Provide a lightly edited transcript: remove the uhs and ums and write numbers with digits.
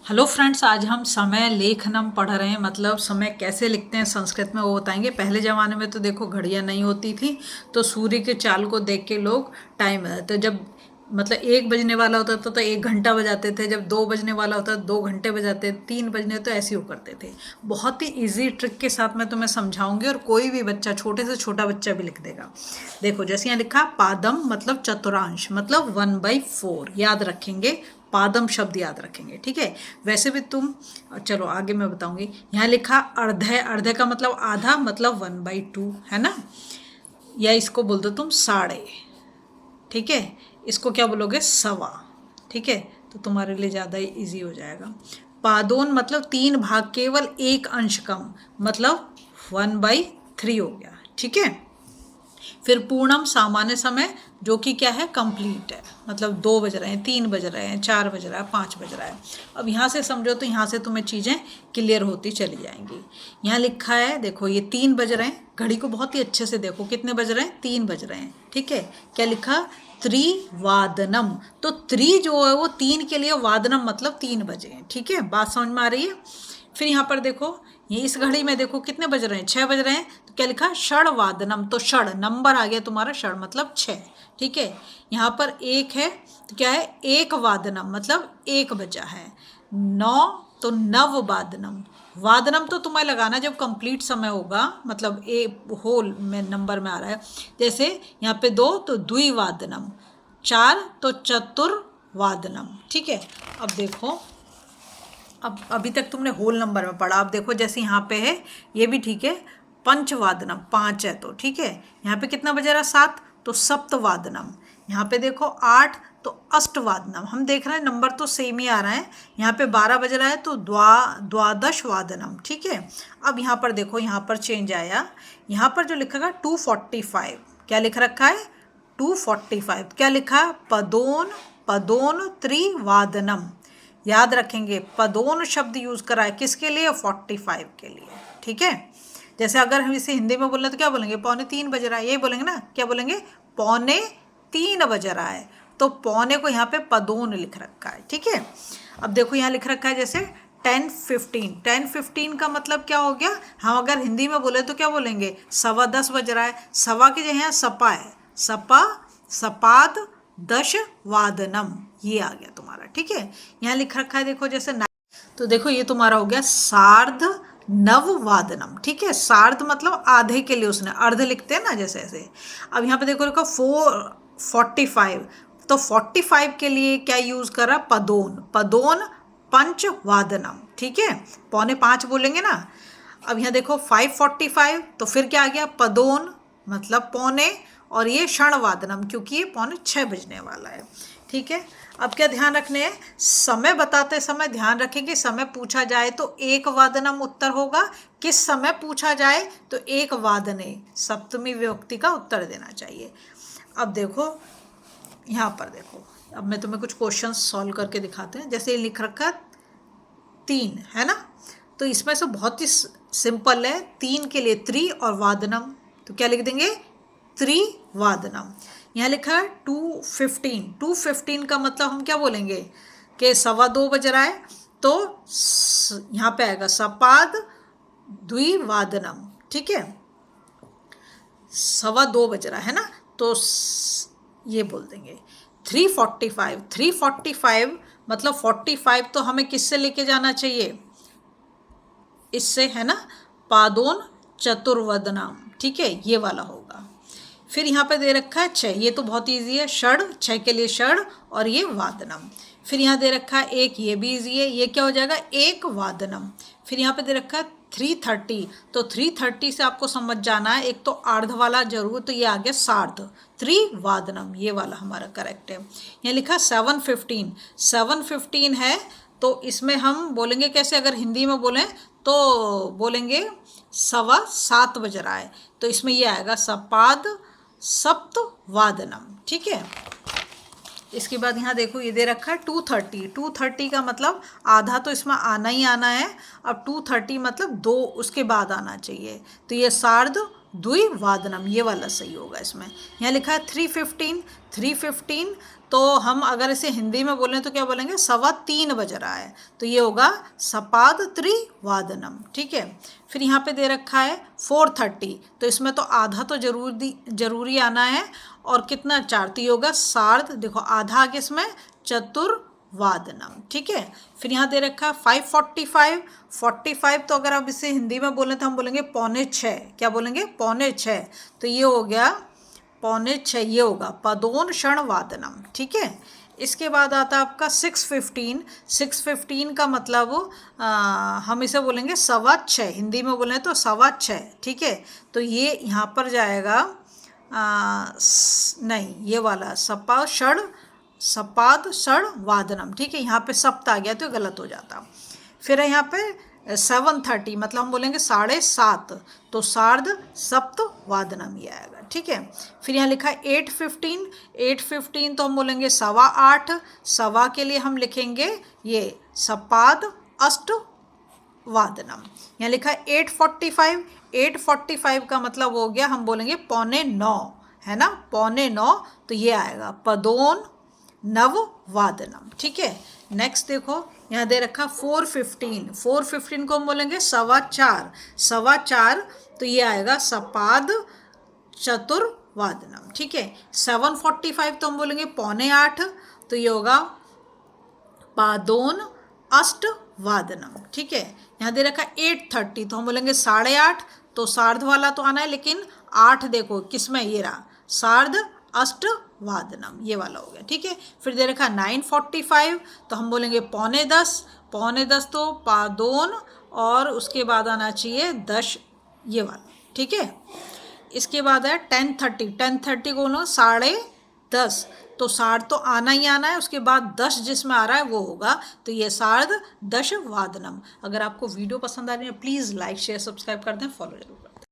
Hello friends, आज हम समय लेखनम पढ़ रहे हैं। मतलब समय कैसे लिखते हैं संस्कृत में वो बताएंगे। पहले ज़माने में तो देखो घड़ियाँ नहीं होती थी, तो सूर्य के चाल को देख के लोग टाइम तो जब मतलब 1 बजने वाला होता था तो 1 घंटा बजाते थे, जब 2 बजने वाला होता तो 2 घंटे बजाते, 3 बजने तो ऐसे ही करते थे। बहुत ही इजी ट्रिक के साथ मैं तुम्हें समझाऊंगी और कोई भी बच्चा, छोटे से छोटा बच्चा भी लिख देगा। देखो जैसे यहाँ लिखा पादम मतलब चतुरांश, मतलब 1/4 याद रखेंगे। पादम शब्द याद रखेंगे, ठीक है। वैसे भी तुम, चलो आगे मैं बताऊंगी। यहाँ लिखा अर्धे, अर्धे का मतलब आधा, मतलब 1/2 है ना। या इसको बोल दो तुम साढ़े, ठीक है। इसको क्या बोलोगे, सवा, ठीक है। तो तुम्हारे लिए ज़्यादा इजी हो जाएगा। पादोन मतलब 3 भाग केवल एक अंश कम, मतलब 1/3 हो गया, ठीक है। फिर पूर्णम सामान्य समय, जो कि क्या है, कंप्लीट है। मतलब 2 बज रहे हैं, 3 बज रहे हैं, 4 बज रहा है, 5 बज रहा है। अब यहाँ से समझो तो यहाँ से तुम्हें चीज़ें क्लियर होती चली जाएंगी। यहाँ लिखा है, देखो ये 3 बज रहे हैं। घड़ी को बहुत ही अच्छे से देखो, कितने बज रहे हैं, 3 बज रहे हैं, ठीक है। क्या लिखा, त्रिवादनम। तो त्रि जो है वो 3 के लिए, वादनम मतलब 3 बजे हैं, ठीक है। बात समझ में आ रही है। फिर यहाँ पर देखो, ये इस घड़ी में देखो कितने बज रहे हैं, 6 बज रहे हैं। तो क्या लिखा, षड़वादनम। तो षड़ नंबर आ गया तुम्हारा, षड़ मतलब 6, ठीक है। यहाँ पर 1 है तो क्या है, एक वादनम मतलब 1 बजा है। 9 तो नववादनम। वादनम तो तुम्हें लगाना जब कंप्लीट समय होगा, मतलब ए होल में नंबर में आ रहा है। जैसे यहाँ पे 2 तो द्विवादनम, 4 तो चतुर्वादनम, ठीक है। अब देखो, अब अभी तक तुमने होल नंबर में पढ़ा। अब देखो जैसे यहाँ पे है, ये भी ठीक है। पंचवादनम 5 है तो ठीक है। यहाँ पे कितना बज रहा, 7, तो सप्तवादनम। यहाँ पे देखो 8 तो अष्टवादनम। हम देख रहे हैं नंबर तो सेम ही आ रहा है। यहाँ पे 12 बज रहा है तो द्वादश वादनम, ठीक है। अब यहाँ पर देखो, यहाँ पर चेंज आया। यहाँ पर जो लिखा 245, क्या लिख रखा है, 245। क्या लिखा है, पदोन, पदोन त्रिवादनम। याद रखेंगे, पदोन शब्द यूज करा है किसके लिए, 45 के लिए, ठीक है। जैसे अगर हम इसे हिंदी में बोलें तो क्या बोलेंगे, 2:45 बज रहा है, यही बोलेंगे ना। क्या बोलेंगे, 2:45 बज रहा है। तो पौने को यहाँ पे पदोन लिख रखा है, ठीक है। अब देखो यहाँ लिख रखा है जैसे 10:15, 10:15 का मतलब क्या हो गया। हम अगर हिंदी में बोले तो क्या बोलेंगे, 10:15 बज रहा है। सवा की जगह सपा है, सपा, सपाद दश वादनम, ये आ गया तुम्हारा, ठीक है। यहाँ लिख रखा है देखो जैसे तो देखो ये तुम्हारा हो गया सार्ध नववादनम, ठीक है। सार्ध मतलब आधे के लिए उसने अर्ध लिखते हैं ना, जैसे ऐसे। अब यहाँ पे देखो 445, तो 45 के लिए क्या यूज करा, पदोन, पदोन पंचवादनम, ठीक है। 4:45 बोलेंगे ना। अब यहाँ देखो 5:45, तो फिर क्या आ गया, पदोन मतलब पौने, और ये क्षणवादनम क्योंकि ये 5:45 बजने वाला है, ठीक है। अब क्या ध्यान रखने हैं, समय बताते समय ध्यान रखें कि समय पूछा जाए तो 1 वादनम उत्तर होगा। किस समय पूछा जाए तो 1 वादने, सप्तमी विभक्ति का उत्तर देना चाहिए। अब देखो यहाँ पर देखो, अब मैं तुम्हें कुछ क्वेश्चन सॉल्व करके दिखाते हैं। जैसे लिख रखा 3 है ना, तो इसमें से बहुत ही सिंपल है। 3 के लिए त्रि और वादनम, तो क्या लिख देंगे, त्रिवादनम। यहाँ लिखा है 2:15, 2:15 का मतलब हम क्या बोलेंगे कि 2:15 बज रहा है। तो यहाँ पे आएगा सपाद द्विवादनम, ठीक है। 2:15 बज रहा है ना, तो ये बोल देंगे 3:45, 3:45 मतलब 45 तो हमें किससे लेके जाना चाहिए, इससे, है ना, पादोन चतुर्वदनाम, ठीक है, ये वाला होगा। फिर यहाँ पे दे रखा है 6, ये तो बहुत ईजी है, षड, 6 के लिए षड, और ये वादनम। फिर यहाँ दे रखा है 1, ये भी ईजी है, ये क्या हो जाएगा, 1 वादनम। फिर यहाँ पे दे रखा है 3:30, तो 3:30 से आपको समझ जाना है, एक तो अर्ध वाला जरूर, तो ये आ गया सार्ध, त्रिवादनम, ये वाला हमारा करेक्ट है। यहाँ लिखा 7:15, 7:15 है, तो इसमें हम बोलेंगे कैसे, अगर हिंदी में बोलें तो बोलेंगे 7:15 बज रहा है, तो इसमें ये आएगा सपाद सप्तवादनम, ठीक है। इसके बाद यहाँ देखो ये दे रखा है 2:30, 2:30 का मतलब आधा तो इसमें आना ही आना है। अब 2:30 मतलब 2 उसके बाद आना चाहिए, तो ये सार्ध द्विवादनम, ये वाला सही होगा इसमें। यहाँ लिखा है 3:15, 3:15 तो हम अगर इसे हिंदी में बोलें तो क्या बोलेंगे, 3:15 बज रहा है, तो ये होगा सपाद त्रिवादनम। ठीक है, फिर यहाँ पे दे रखा है 4:30, तो इसमें तो आधा तो जरूरी आना है, और कितना 4, तो ये होगा सार्ध, देखो आधा आगे इसमें चतुर्वादनम। ठीक है, फिर यहाँ दे रखा है 5:45, तो अगर आप इसे हिंदी में बोलें तो हम बोलेंगे 5:45, क्या बोलेंगे 5:45, तो ये हो गया 5:45, ये होगा पदोन क्षण वादनम। ठीक है, इसके बाद आता है आपका 6:15 का मतलब हम इसे बोलेंगे 6:15, हिंदी में बोलें तो 6:15। ठीक है, तो ये यहाँ पर जाएगा नहीं, ये वाला सपाद षण वादनम। ठीक है, यहाँ पे सप्त आ गया तो गलत हो जाता। फिर यहाँ पे 7:30 मतलब हम बोलेंगे 7:30, तो सार्ध सप्त वादनम ये आएगा। ठीक है, फिर यहाँ लिखा है 8:15 तो हम बोलेंगे 8:15, सवा के लिए हम लिखेंगे ये सपाद अष्ट वादनम। यहाँ लिखा है 8:45 का मतलब हो गया, हम बोलेंगे 8:45, है ना, 8:45, तो ये आएगा पदोन नव वादनम। ठीक है, नेक्स्ट देखो यहाँ दे रखा 4:15 को हम बोलेंगे 4:15, तो ये आएगा सपाद चतुर्वादनम। ठीक है, 7:45 तो हम बोलेंगे 7:45, तो ये होगा पादोन अष्ट वादनम। ठीक है, यहाँ दे रखा 8:30 तो हम बोलेंगे 8:30, तो सार्ध वाला तो आना है, लेकिन 8 देखो किसमें, ये रहा सार्ध अष्ट वादनम, ये वाला हो गया। ठीक है, फिर दे रखा 9:45 तो हम बोलेंगे 9:45, तो पादोन और उसके बाद आना चाहिए 10, ये वाला। ठीक है, इसके बाद है 10:30 को बोलो 10:30, तो सार्ध तो आना ही आना है, उसके बाद 10 जिसमें आ रहा है वो होगा, तो ये सार्ध दश वादनम। अगर आपको वीडियो पसंद आ रही है प्लीज़ लाइक शेयर सब्सक्राइब कर दें, फॉलो जरूर करें।